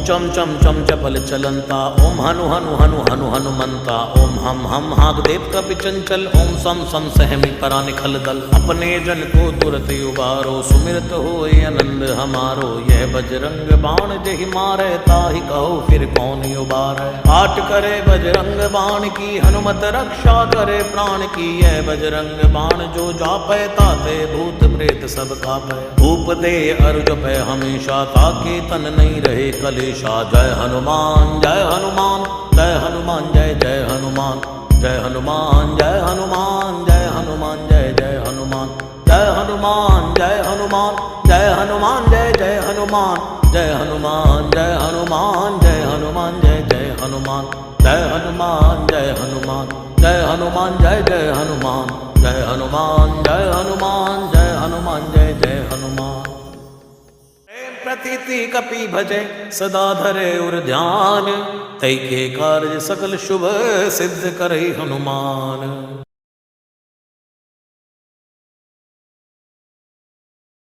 चम चम चम चपल चलंता, ओम हनु हनु हनु हनु हनुमंता, ओम हम हागदेव कपि चंचल, ओम सम सम सहमी परा निखल दल। अपने जन को तुरत उबारो, सुमिरत होए आनंद हमारो। यह बजरंग बाण जहि मारे, ताहि कहो फिर कौन उबारे। पाठ करे बजरंग बाण की, हनुमत रक्षा करे प्राण की। यह बजरंग बाण जो जापै, ताते भूत प्रेत सब कापै। धूप दे अरु जपै हमेशा, ताके तन नहीं रहे कलेशा। जय हनुमान जय हनुमान जय हनुमान जय जय हनुमान। जय हनुमान जय हनुमान जय हनुमान जय जय हनुमान। जय हनुमान जय हनुमान जय हनुमान जय जय हनुमान। जय हनुमान जय हनुमान जय हनुमान जय जय हनुमान। जय हनुमान जय हनुमान जय हनुमान जय जय हनुमान। जय हनुमान जय हनुमान जय हनुमान जय जय हनुमान। प्रतीति कपि भजे सदा धरे उर ध्यान, तै के कार्य सकल शुभ सिद्ध करे हनुमान।